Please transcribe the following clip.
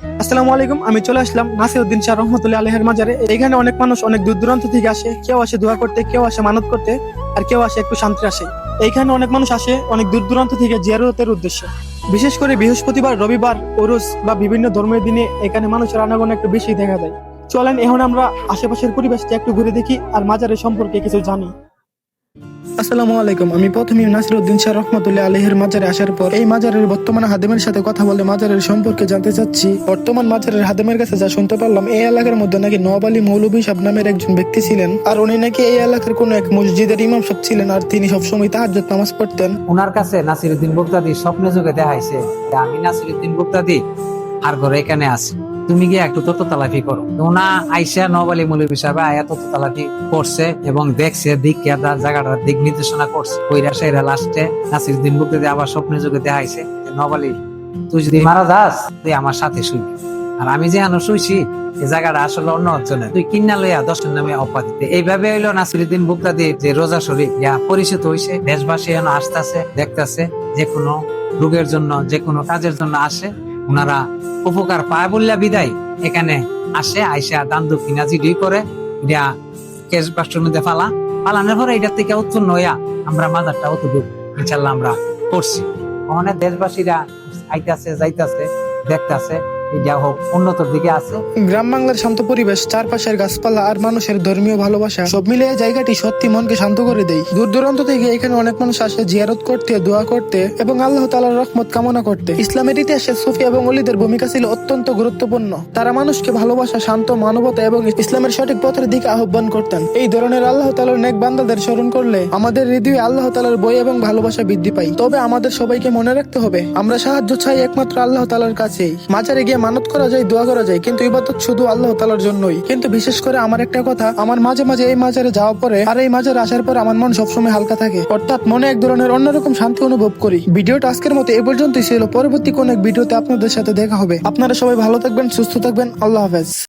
আসসালামু আলাইকুম। আমি চলে আসলাম নাসিরউদ্দিন শাহ রহমতুল্লাহ আলাইহির মাজারে। এখানে অনেক মানুষ অনেক দূর দূরান্ত থেকে আসে। কেউ আসে দোয়া করতে, কেউ আসে মানত করতে, আর কেউ আসে একটু শান্তি আসে। এইখানে অনেক মানুষ আসে অনেক দূর দূরান্ত থেকে জিয়ারতের উদ্দেশ্যে। বিশেষ করে বৃহস্পতিবার, রবিবার, ওরস বা বিভিন্ন ধর্মের দিনে এখানে মানুষের আনাগোনা একটু বেশি দেখা যায়। চলেন এখন আমরা আশেপাশের পরিবেশটা একটু ঘুরে দেখি আর মাজারের সম্পর্কে কিছু জানি। আসসালামু আলাইকুম। আমি প্রথমে নাসিরউদ্দিন শাহ রহমতুল্লাহ আলাইহির মাজারে আসার পর এই মাজারের বর্তমান হাদেমের সাথে কথা বলে মাজারের সম্পর্কে জানতে চাচ্ছি। বর্তমান মাজারের হাদেমের কাছে যা শুনতে পারলাম, এই এলাকার মধ্যে নাকি নওয়াব আলী মৌলভী সাহেব নামের একজন ব্যক্তি ছিলেন, আর উনি নাকি এই এলাকার কোন এক মসজিদের ইমাম সাহেব ছিলেন, আর তিনি সবসময় তাহাজ্জুদ নামাজ পড়তেন। উনার কাছে নাসিরউদ্দিন বুগদাদি স্বপ্নে যুগে দেখাইছে যে আমি নাসিরউদ্দিন বুগদাদি আর ঘরে এখানে আছি, তুমি গিয়ে একটু তত তালাফি করো। ওনা আইসা নওয়াব আলী মৌলভী সাহেব আয়া তত তালাফি করছে এবং দেখছে দিক জায়গাটার দিক নির্দেশনা করছে। কইরা সেরা লাস্টে নাসিরউদ্দিন বুগদাদি আবার স্বপ্নে যুগে দেখাইছে যে নওয়াব আলী, তুই যদি মারা যাস তুই আমার সাথে শুবি, আর আমি যে আনো শুইছি এই জায়গাটা আসলে অন্য অঞ্চলে, তুই কিন্না লইয়া দশের নামে অপা দিতে। এইভাবে হইলো নাসিরউদ্দিন বুগদাদি যে রোজা শরীফ ইয়া পরিচিত হইছে। দেশবাসী এখন আসতেছে, দেখতেছে, যে কোনো রোগের জন্য যে কোনো কাজের জন্য আসে, ওনারা উপকার পায় বললে বিদায় এখানে আসে, আইসা দান দক্ষিণা জিডি করে এটা কেশ বাস্টর মধ্যে পালানোর পরে এটার থেকে উৎপন্ন হইয়া আমরা মাজারটা অতটুকু ইনশাল্লাহ আমরা করছি। ওখানে দেশবাসীরা আইতাছে যাইতাছে দেখতাছে, এটা হোক উন্নতর দিকে আছে। গ্রাম বাংলার শান্ত পরিবেশ, চারপাশের গাছপালা আর মানুষের ধর্মীয় ভালোবাসা সব মিলে এই জায়গাটি সত্যি মনকে শান্ত করে দেয়। দূর দূরান্ত থেকে এখানে অনেক মানুষ আসে জিয়ারত করতে, দোয়া করতে এবং আল্লাহ তাআলার রহমত কামনা করতে। ইসলামের ইতিহাসে সুফি এবং ওলিদের ভূমিকা ছিল অত্যন্ত গুরুত্বপূর্ণ। তারা মানুষকে ভালোবাসা, শান্ত, মানবতা এবং ইসলামের সঠিক পথের দিকে আহ্বান করতেন। এই ধরনের আল্লাহ তাআলার নেক বান্দাদের স্মরণ করলে আমাদের হৃদয়ে আল্লাহ তাআলার বই এবং ভালোবাসা বৃদ্ধি পায়। তবে আমাদের সবাইকে মনে রাখতে হবে, আমরা সাহায্য চাই একমাত্র আল্লাহ তাআলার কাছেই। মাজারে গিয়ে মানত করা যায়, দোয়া করা যায়, কিন্তু ইবাদত শুধু আল্লাহ তাআলার জন্যই। কিন্তু বিশেষ করে আমার একটা কথা, আমার মাঝে মাঝে এই মাজারে যাওয়ার পরে আর এই মাজারে আসার পর আমার মন সবসময় হালকা থাকে, অর্থাৎ মনে এক ধরনের অন্যরকম শান্তি অনুভব করি। ভিডিওটা আজকের মতো এ পর্যন্তই ছিল। পরবর্তী কোন এক ভিডিওতে আপনাদের সাথে দেখা হবে। আপনারা সবাই ভালো থাকবেন, সুস্থ থাকবেন। আল্লাহ হাফেজ।